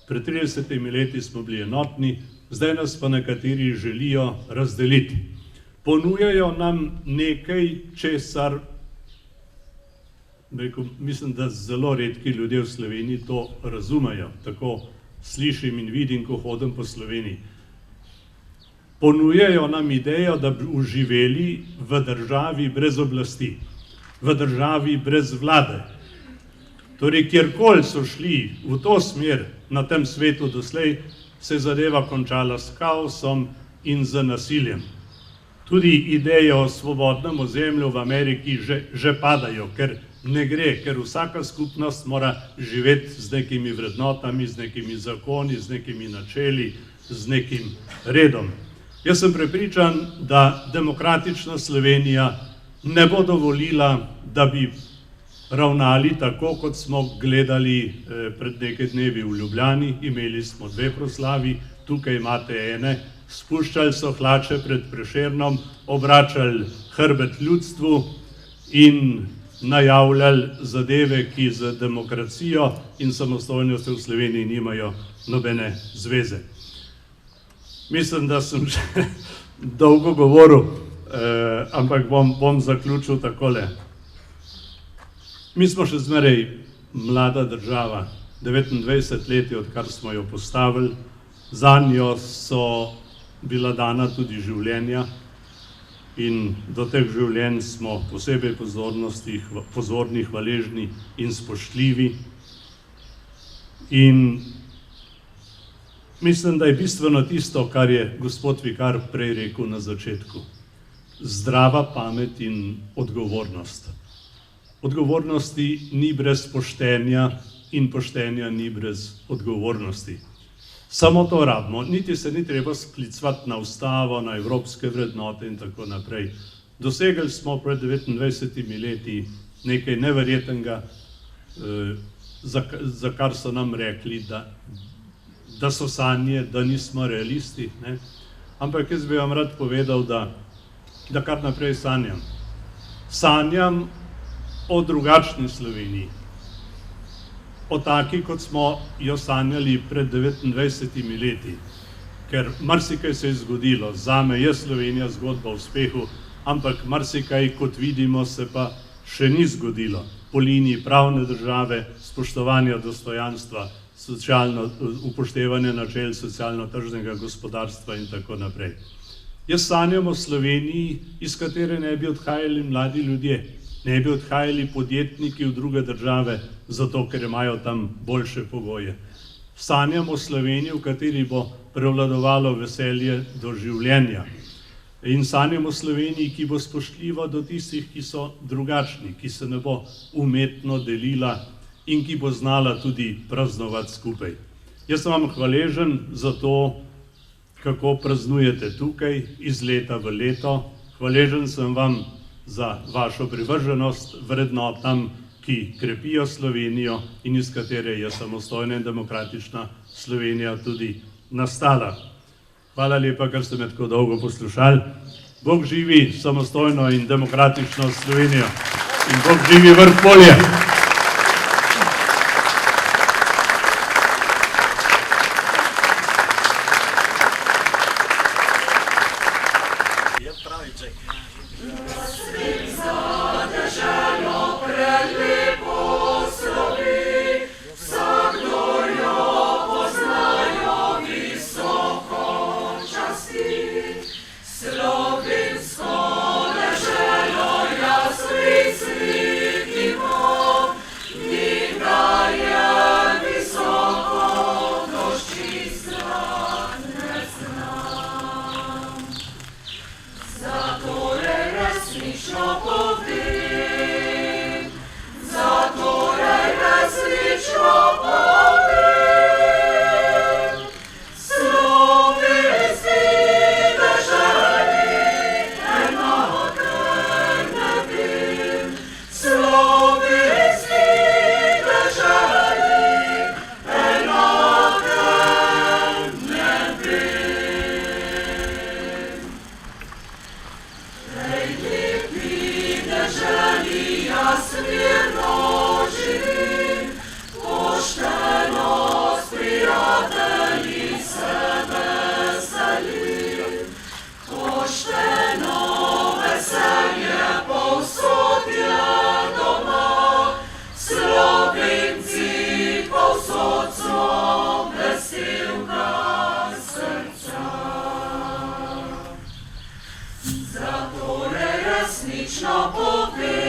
Pred 30 leti smo bili enotni, zdaj nas pa nekateri želijo razdeliti. Ponujajo nam nekaj, česar mislim, da zelo redki ljudje v Sloveniji to razumejo. Tako slišim in vidim, ko hodim po Sloveniji. Ponujajo nam idejo, da bi uživeli v državi brez oblasti, v državi brez vlade. Torej, kjerkoli so šli v to smer na tem svetu doslej, se je zadeva končala s kaosom in z nasiljem. Tudi ideje o svobodnem ozemlju v Ameriki že padajo, ker ne gre, ker vsaka skupnost mora živeti z nekimi vrednotami, z nekimi zakoni, z nekimi načeli, z nekim redom. Jaz sem prepričan, da demokratična Slovenija ne bo dovolila, da bi ravnali tako, kot smo gledali pred nekaj dnevi v Ljubljani. Imeli smo 2 proslavi, tukaj imate ene. Spuščali so hlače pred Prešernom, obračali hrbet ljudstvu in najavljali zadeve, ki z demokracijo in samostojnostjo v Sloveniji nimajo nobene zveze. Mislim, da sem že dolgo govoril, ampak bom zaključil takole. Mi smo še zmeraj mlada država, 29 let, odkar smo jo postavili, zanjo so bila dana tudi življenja in do teh življenj smo posebej pozorni, hvaležni in spoštljivi. In mislim, da je bistveno tisto, kar je gospod vikar prej rekel na začetku. Zdrava pamet in odgovornost. Odgovornosti ni brez poštenja in poštenja ni brez odgovornosti. Samo to rabimo, niti se ni treba sklicvati na ustavo, na evropske vrednote in tako naprej. Dosegli smo pred 29 leti nekaj neverjetnega, za kar so nam rekli, da so sanje, da nismo realisti. Ampak jaz bi vam rad povedal, da kar naprej sanjam. Sanjam o drugačni Sloveniji. O taki, kot smo jo sanjali pred 29 leti. Ker marsikaj se je zgodilo. Zame je Slovenija zgodba o uspehu, ampak marsikaj, kot vidimo, se pa še ni zgodilo. Po liniji pravne države spoštovanja dostojanstva, socialno upoštevanje načel socialno-tržnega gospodarstva in tako naprej. Jaz sanjam o Sloveniji, iz katere ne bi odhajali mladi ljudje, ne bi odhajali podjetniki v druge države, zato ker imajo tam boljše pogoje. Sanjam o Sloveniji, v kateri bo prevladovalo veselje do življenja. In sanjam o Sloveniji, ki bo spoštljiva do tistih, ki so drugačni, ki se ne bo umetno delila in ki bo znala tudi praznovati skupaj. Jaz sem vam hvaležen za to, kako praznujete tukaj iz leta v leto. Hvaležen sem vam za vašo privrženost vrednotam, ki krepijo Slovenijo in iz katere je samostojna in demokratična Slovenija tudi nastala. Hvala lepa, ker ste me tako dolgo poslušali. Bog živi samostojno in demokratično Slovenijo in Bog živi Vrhpolje. Resnično povem.